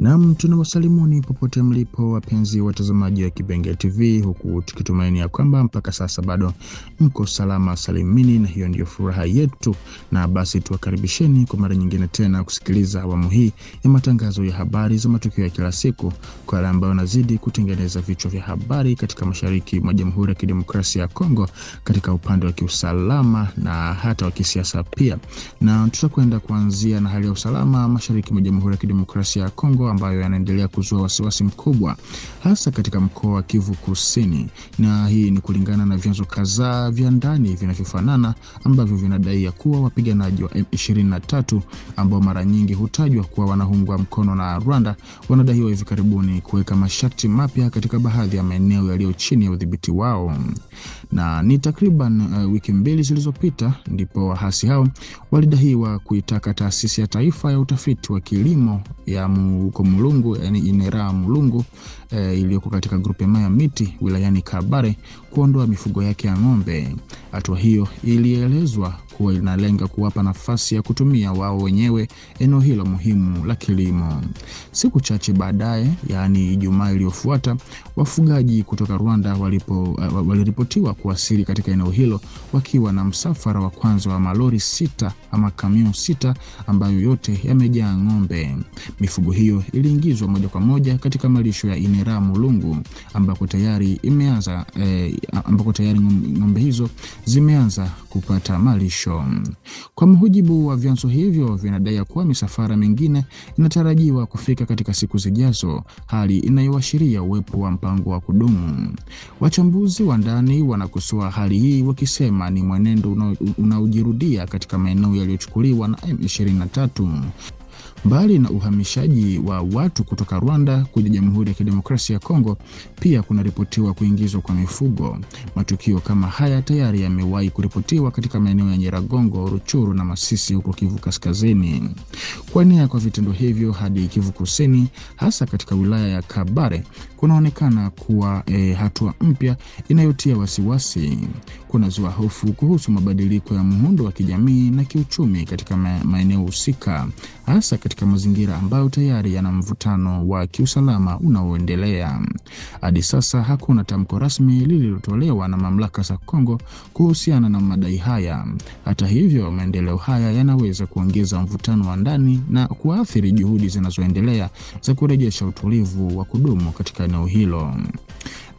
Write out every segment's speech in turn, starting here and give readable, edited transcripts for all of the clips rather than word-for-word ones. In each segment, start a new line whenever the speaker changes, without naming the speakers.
Naam, tunawasalimuni popote mlipo wapenzi watazamaji wa Kibenga TV, huku tukitumaini ya kwamba mpaka sasa bado mko salama salimini, na hiyo ndio furaha yetu. Na basi tuwakaribisheni kwa mara nyingine tena kusikiliza awamu hii ya matangazo ya habari za matukio ya kila siku, kwa wale ambao wanazidi kutengeneza vichwa vya habari katika mashariki mwa Jamhuri ya Kidemokrasia ya Kongo, katika upande wa kiusalama na hata wa kisiasa pia. Na tutakwenda kuanzia na hali ya usalama mashariki mwa Jamhuri ya Kidemokrasia ya Kongo, ambayo yanaendelea kuzua wasiwasi mkubwa hasa katika mkoa wa Kivu Kusini, na hii ni kulingana na vyanzo kadhaa vya ndani vinavyofanana ambavyo vinadai ya kuwa wapiganaji wa M23 ambao mara nyingi hutajwa kuwa wanaungwa mkono na Rwanda wanadaiwa hivi karibuni kuweka masharti mapya katika baadhi ya maeneo yaliyo chini ya udhibiti wao. Na ni takriban wiki mbili zilizopita ndipo wahasi hao walidaiwa kuitaka taasisi ya taifa ya utafiti wa kilimo ya Mulungu, yani Inera Mulungu, iliyoko katika grupema ya Miti wilayani Kabare kuondoa mifugo yake ya ng'ombe. Hatua hiyo ilielezwa kuwa inalenga kuwapa nafasi ya kutumia wao wenyewe eneo hilo muhimu la kilimo. Siku chache baadaye, yani Ijumaa iliyofuata, wafugaji kutoka Rwanda waliripotiwa kuwasili katika eneo hilo wakiwa na msafara wa kwanza wa malori 6 ama kamion 6 ambayo yote yamejaa ng'ombe. Mifugo hiyo iliingizwa moja kwa moja katika malisho ya Inera Mulungu ambako tayari ng'ombe hizo zimeanza kupata malisho. Kwa mujibu wa vyanzo hivyo, vinadai kuwa misafara mingine inatarajiwa kufika katika siku zijazo, hali inayoashiria uwepo wa mpango wa kudumu. Wachambuzi wa ndani wanakosoa hali hii wakisema ni mwenendo unaojirudia katika maeneo yaliyochukuliwa na M23. Mbali na uhamishaji wa watu kutoka Rwanda kuja Jamhuri ya Kidemokrasia ya Kongo, pia kunaripotiwa kuingizwa kwa mifugo. Matukio kama haya tayari yamewahi kuripotiwa katika maeneo ya Nyiragongo, Ruchuru na Masisi huko Kivu Kaskazini. Kuenea kwa vitendo hivyo hadi Kivu Kusini, hasa katika wilaya ya Kabare, kunaonekana kuwa hatua mpya inayotia wasiwasi. Kunazua hofu kuhusu mabadiliko ya muundo wa kijamii na kiuchumi katika maeneo husika, hasa katika mazingira ambayo tayari yana mvutano wa kiusalama unaoendelea. Hadi sasa hakuna tamko rasmi lililotolewa na mamlaka za Kongo kuhusiana na madai haya. Hata hivyo, maendeleo haya yanaweza kuongeza mvutano wa ndani na kuathiri juhudi zinazoendelea za kurejesha utulivu wa kudumu katika eneo hilo.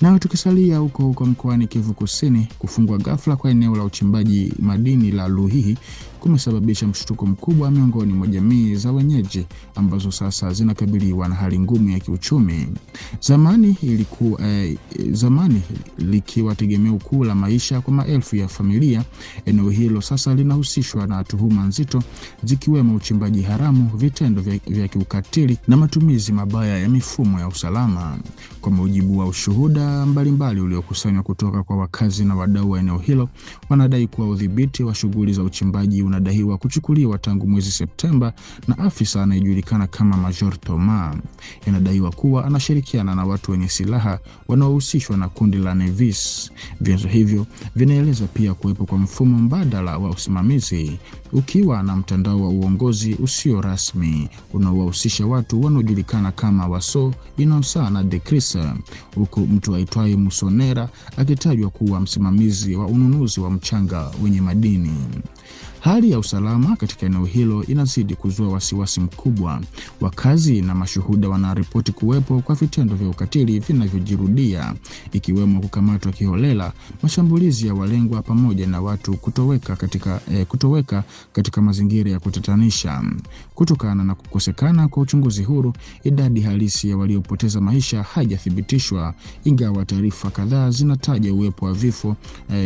Na tukisalia huko mkoani Kivu Kusini, kufungwa ghafla kwa eneo la uchimbaji madini la Luhihi kumesababisha mshtuko mkubwa miongoni mwa jamii za wenyeji ambazo sasa zinakabiliwa na hali ngumu ya kiuchumi. Zamani likiwa tegemeo kuu la maisha kwa maelfu ya familia, eneo hilo sasa linahusishwa na tuhuma nzito zikiwemo uchimbaji haramu, vitendo vya kiukatili na matumizi mabaya ya mifumo ya usalama. Kwa mujibu wa ushuhuda mbalimbali uliokusanywa kutoka kwa wakazi na wadau wa eneo hilo, wanadai kuwa udhibiti wa shughuli za uchimbaji unadaiwa kuchukuliwa tangu mwezi Septemba na afisa anayejulikana kama Major Thomas. Inadaiwa kuwa anashirikiana na watu wenye silaha wanaohusishwa na kundi la Nevis. Vyanzo hivyo vinaeleza pia kuwepo kwa mfumo mbadala wa usimamizi, ukiwa na mtandao wa uongozi usio rasmi unaowahusisha watu wanaojulikana kama Waso, Inosa na Dekrisa, huku mtu aitwaye Musonera akitajwa kuwa msimamizi wa ununuzi wa mchanga wenye madini. Hali ya usalama katika eneo hilo inazidi kuzua wasiwasi mkubwa. Wakazi na mashuhuda wanaripoti kuwepo kwa vitendo vya ukatili vinavyojirudia, ikiwemo kukamatwa kiholela, mashambulizi ya walengwa pamoja na watu kutoweka katika mazingira ya kutatanisha. Kutokana na kukosekana kwa uchunguzi huru, idadi halisi ya waliopoteza maisha haijathibitishwa, ingawa taarifa kadhaa zinataja uwepo wa vifo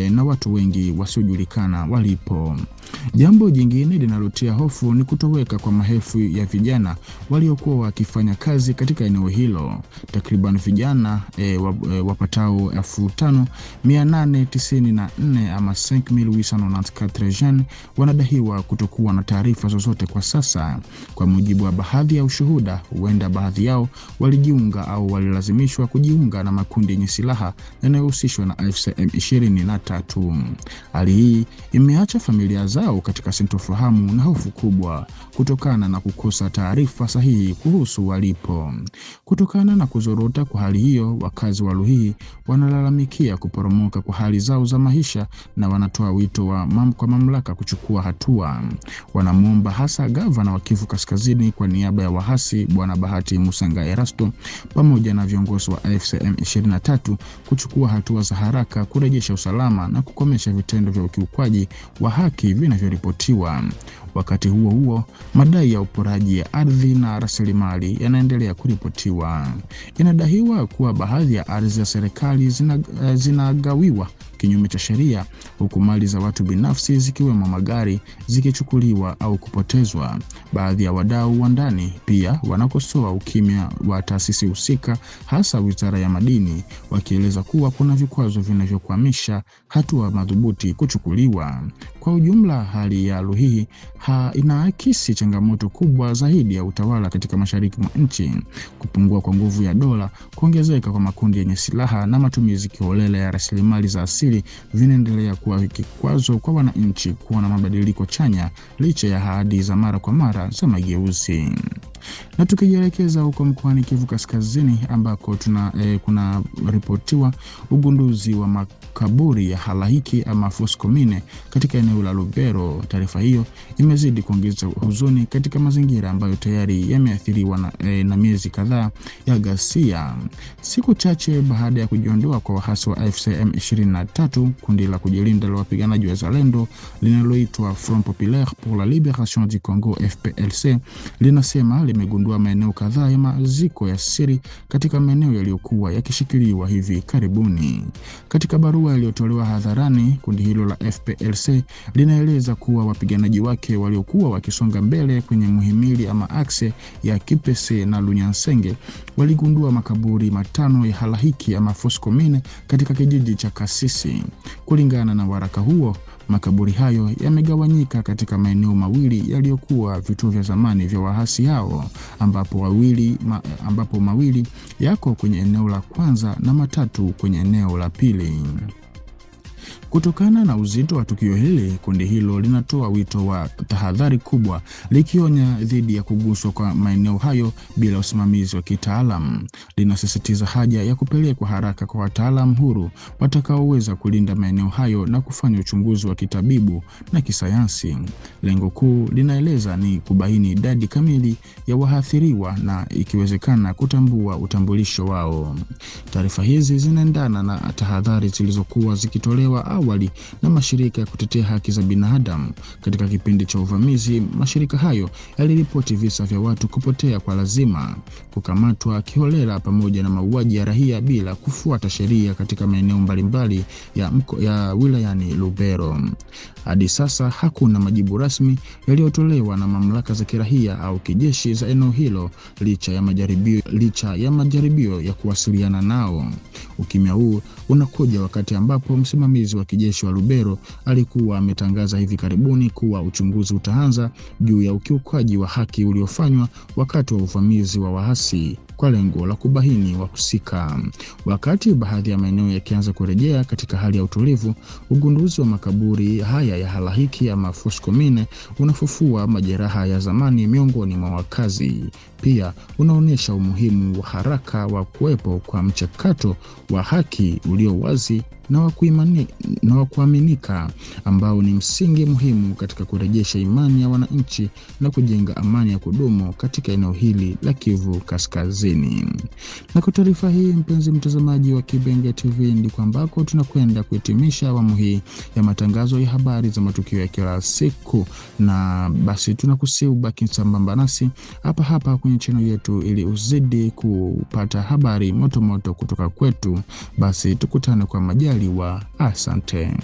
na watu wengi wasiojulikana walipo. Jambo jingine linalotia hofu ni kutoweka kwa maelfu ya vijana waliokuwa wakifanya kazi katika eneo hilo. Takriban vijana wapatao 5894 ama 5894 jeunes wanadaiwa kutokuwa na taarifa zozote kwa sasa. Kwa mujibu wa baadhi ya ushuhuda, huenda baadhi yao walijiunga au walilazimishwa kujiunga na makundi yenye silaha yanayohusishwa na AFC M23. Hali hii imeacha familia zao wao katika sintofahamu na hofu kubwa kutokana na kukosa taarifa sahihi kuhusu walipo. Kutokana na kuzorota kwa hali hiyo, wakazi wa Luhihi wanalalamikia kuporomoka kwa hali zao za maisha na wanatoa wito kwa mamlaka kuchukua hatua. Wanamwomba hasa gavana wa Kivu Kaskazini kwa niaba ya wahasi Bwana Bahati Musanga Erasto pamoja na viongozi wa AFC M23 kuchukua hatua za haraka kurejesha usalama na kukomesha vitendo vya ukiukwaji wa haki vinavyoripotiwa. Wakati huo huo, madai ya uporaji ya ardhi na rasilimali yanaendelea kuripotiwa. Inadaiwa kuwa baadhi ya ardhi za serikali zinagawiwa kinyume cha sheria, huku mali za watu binafsi zikiwemo magari zikichukuliwa au kupotezwa. Baadhi ya wadau wa ndani pia wanakosoa ukimya wa taasisi husika, hasa Wizara ya Madini, wakieleza kuwa kuna vikwazo vinavyokwamisha hatua madhubuti kuchukuliwa. Kwa ujumla, hali ya Luhihi inaakisi changamoto kubwa zaidi ya utawala katika mashariki mwa nchi. Kupungua kwa nguvu ya dola, kuongezeka kwa makundi yenye silaha na matumizi kiholela ya rasilimali za asili vinaendelea kuwa kikwazo kwa wananchi kuona mabadiliko chanya licha ya ahadi za mara kwa mara za mageuzi. Na tukijielekeza huko mkoani Kivu Kaskazini ambako kuna ripotiwa ugunduzi wa makaburi ya halaiki ama foskomine katika eneo la Lubero. Taarifa hiyo imezidi kuongeza huzuni katika mazingira ambayo tayari yameathiriwa na miezi kadhaa ya ghasia. Siku chache baada ya kujiondoa kwa wahasi wa AFC M23, kundi la kujilinda la wapiganaji wa Zalendo linaloitwa Front Populaire pour la Libération du Congo FPLC linasema limegundua maeneo kadhaa ya maziko ya siri katika maeneo yaliyokuwa yakishikiliwa hivi karibuni. Katika barua iliyotolewa hadharani, kundi hilo la FPLC linaeleza kuwa wapiganaji wake waliokuwa wakisonga mbele kwenye muhimili ama akse ya Kipese na Lunyansenge waligundua makaburi 5 ya halaiki ama foskomine katika kijiji cha Kasisi. Kulingana na waraka huo, makaburi hayo yamegawanyika katika maeneo mawili yaliyokuwa vituo vya zamani vya wahasi hao, ambapo mawili yako kwenye eneo la kwanza na matatu kwenye eneo la pili. Kutokana na uzito wa tukio hili, kundi hilo linatoa wito wa tahadhari kubwa, likionya dhidi ya kuguswa kwa maeneo hayo bila usimamizi wa kitaalamu. Linasisitiza haja ya kupelekwa haraka kwa wataalamu huru watakaoweza kulinda maeneo hayo na kufanya uchunguzi wa kitabibu na kisayansi. Lengo kuu, linaeleza, ni kubaini idadi kamili ya waathiriwa na ikiwezekana kutambua utambulisho wao. Taarifa hizi zinaendana na tahadhari zilizokuwa zikitolewa awali na mashirika ya kutetea haki za binadamu. Katika kipindi cha uvamizi, mashirika hayo yaliripoti visa vya watu kupotea kwa lazima, kukamatwa kiholela pamoja na mauaji ya raia bila kufuata sheria katika maeneo mbalimbali ya wilayani Lubero. Hadi sasa hakuna majibu rasmi yaliyotolewa na mamlaka za kiraia au kijeshi za eneo hilo licha ya majaribio ya kuwasiliana nao. Ukimya huu unakuja wakati ambapo msimamizi wa kijeshi wa Lubero alikuwa ametangaza hivi karibuni kuwa uchunguzi utaanza juu ya ukiukaji wa haki uliofanywa wakati wa uvamizi wa wahasi kwa lengo la kubaini wahusika. Wakati baadhi ya maeneo yakianza kurejea katika hali ya utulivu, ugunduzi wa makaburi haya ya halaiki ama foskomine unafufua majeraha ya zamani miongoni mwa wakazi. Pia unaonyesha umuhimu wa haraka wa kuwepo kwa mchakato wa haki ulio wazi na wa kuaminika, ambao ni msingi muhimu katika kurejesha imani ya wananchi na kujenga amani ya kudumu katika eneo hili la Kivu Kaskazini. Na kwa taarifa hii, mpenzi mtazamaji wa Kibenge TV, ndiko ambako tunakwenda kuhitimisha awamu hii ya matangazo ya habari za matukio ya kila siku, na basi tunakusihi ubaki sambamba nasi hapa kwenye channel yetu ili uzidi kupata habari moto kutoka kwetu. Basi tukutane kwa majaliwa. Asante.